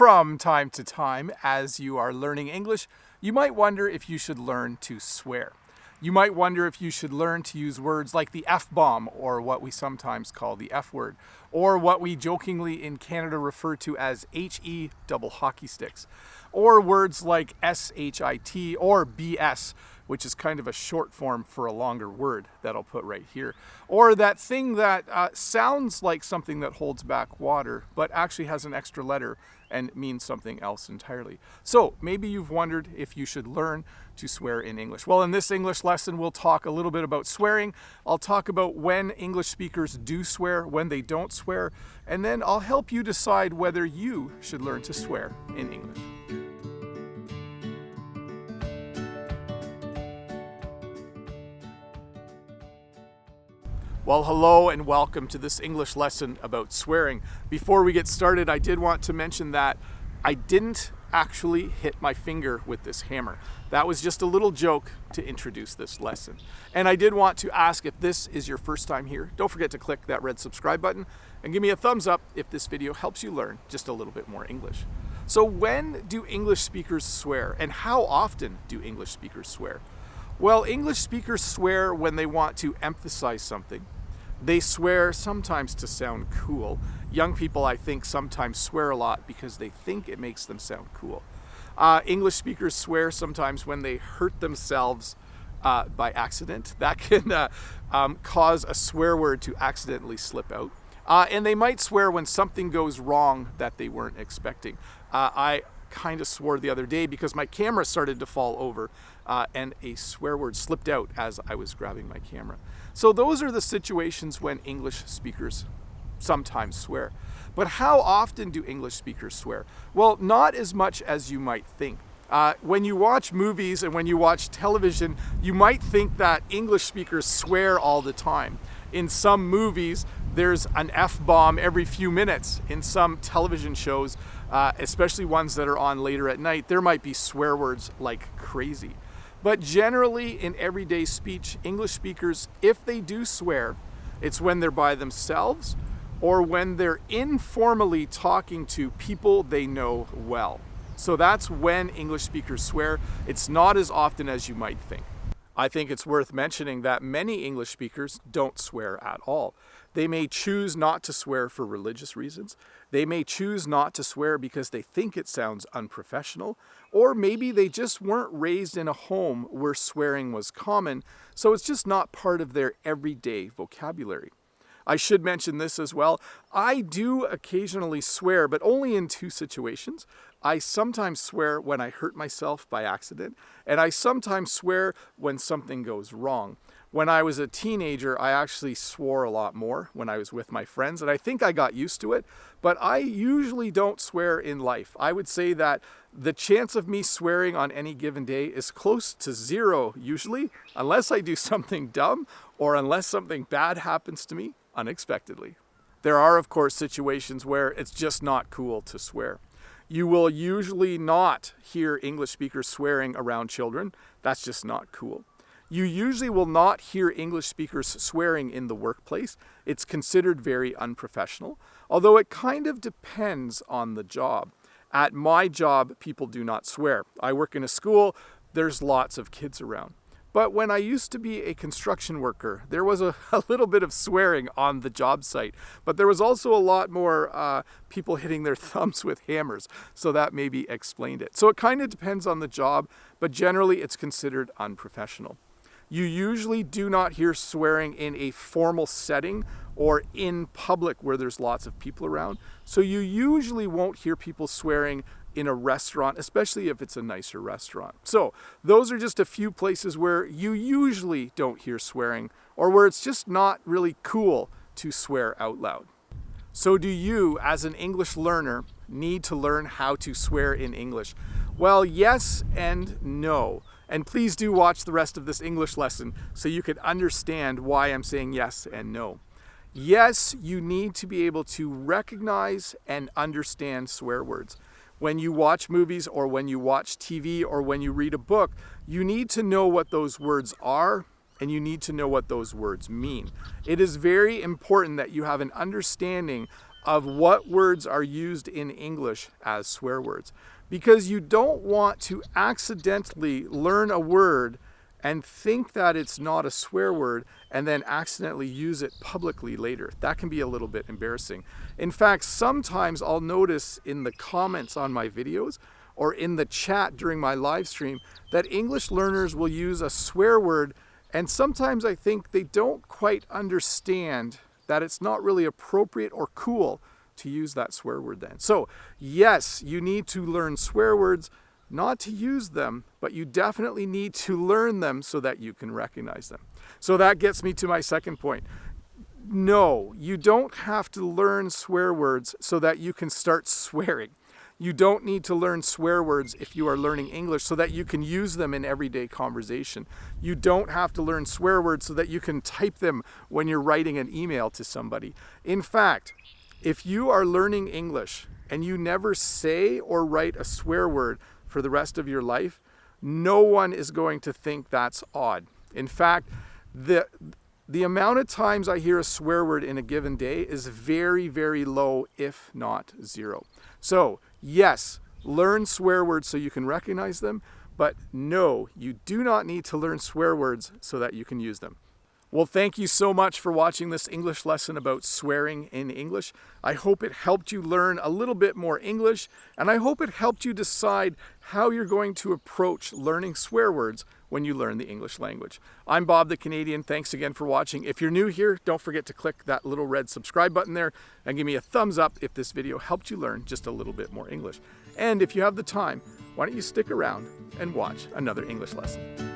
From time to time, as you are learning English, you might wonder if you should learn to swear. You might wonder if you should learn to use words like the F-bomb, or what we sometimes call the F word, or what we jokingly in Canada refer to as HE double hockey sticks, or words like SHIT or BS, which is kind of a short form for a longer word that I'll put right here, or that thing that sounds like something that holds back water, but actually has an extra letter and means something else entirely. So maybe you've wondered if you should learn to swear in English. Well, in this English lesson, we'll talk a little bit about swearing. I'll talk about when English speakers do swear, when they don't swear, and then I'll help you decide whether you should learn to swear in English. Well, hello and welcome to this English lesson about swearing. Before we get started, I did want to mention that I didn't actually hit my finger with this hammer. That was just a little joke to introduce this lesson. And I did want to ask, if this is your first time here, don't forget to click that red subscribe button and give me a thumbs up if this video helps you learn just a little bit more English. So when do English speakers swear, and how often do English speakers swear? Well, English speakers swear when they want to emphasize something. They swear sometimes to sound cool. Young people, I think, sometimes swear a lot because they think it makes them sound cool. English speakers swear sometimes when they hurt themselves by accident. That can cause a swear word to accidentally slip out. And they might swear when something goes wrong that they weren't expecting. I kind of swore the other day because my camera started to fall over and a swear word slipped out as I was grabbing my camera. So those are the situations when English speakers sometimes swear. But how often do English speakers swear? Well, not as much as you might think. When you watch movies and when you watch television, you might think that English speakers swear all the time. In some movies, there's an F-bomb every few minutes. In some television shows, especially ones that are on later at night, there might be swear words like crazy. But generally, in everyday speech, English speakers, if they do swear, it's when they're by themselves or when they're informally talking to people they know well. So that's when English speakers swear. It's not as often as you might think. I think it's worth mentioning that many English speakers don't swear at all. They may choose not to swear for religious reasons. They may choose not to swear because they think it sounds unprofessional, or maybe they just weren't raised in a home where swearing was common, so it's just not part of their everyday vocabulary. I should mention this as well. I do occasionally swear, but only in two situations. I sometimes swear when I hurt myself by accident, and I sometimes swear when something goes wrong. When I was a teenager, I actually swore a lot more when I was with my friends, and I think I got used to it, but I usually don't swear in life. I would say that the chance of me swearing on any given day is close to zero usually, unless I do something dumb or unless something bad happens to me unexpectedly. There are, of course, situations where it's just not cool to swear. You will usually not hear English speakers swearing around children. That's just not cool. You usually will not hear English speakers swearing in the workplace. It's considered very unprofessional, although it kind of depends on the job. At my job, people do not swear. I work in a school, there's lots of kids around. But when I used to be a construction worker, there was a little bit of swearing on the job site. But there was also a lot more people hitting their thumbs with hammers. So that maybe explained it. So it kind of depends on the job, but generally it's considered unprofessional. You usually do not hear swearing in a formal setting or in public where there's lots of people around. So you usually won't hear people swearing in a restaurant, especially if it's a nicer restaurant. So those are just a few places where you usually don't hear swearing, or where it's just not really cool to swear out loud. So do you, as an English learner, need to learn how to swear in English? Well, yes and no. And please do watch the rest of this English lesson so you can understand why I'm saying yes and no. Yes, you need to be able to recognize and understand swear words. When you watch movies or when you watch TV or when you read a book, you need to know what those words are and you need to know what those words mean. It is very important that you have an understanding of what words are used in English as swear words, because you don't want to accidentally learn a word and think that it's not a swear word and then accidentally use it publicly later. That can be a little bit embarrassing. In fact, sometimes I'll notice in the comments on my videos or in the chat during my live stream that English learners will use a swear word, and sometimes I think they don't quite understand that it's not really appropriate or cool to use that swear word then. So yes, you need to learn swear words, not to use them, but you definitely need to learn them so that you can recognize them. So that gets me to my second point. No, you don't have to learn swear words so that you can start swearing. You don't need to learn swear words if you are learning English so that you can use them in everyday conversation. You don't have to learn swear words so that you can type them when you're writing an email to somebody. In fact, if you are learning English and you never say or write a swear word for the rest of your life, no one is going to think that's odd. In fact, the amount of times I hear a swear word in a given day is very, very low, if not zero. So yes, learn swear words so you can recognize them, but no, you do not need to learn swear words so that you can use them. Well, thank you so much for watching this English lesson about swearing in English. I hope it helped you learn a little bit more English, and I hope it helped you decide how you're going to approach learning swear words when you learn the English language. I'm Bob the Canadian. Thanks again for watching. If you're new here, don't forget to click that little red subscribe button there and give me a thumbs up if this video helped you learn just a little bit more English. And if you have the time, why don't you stick around and watch another English lesson.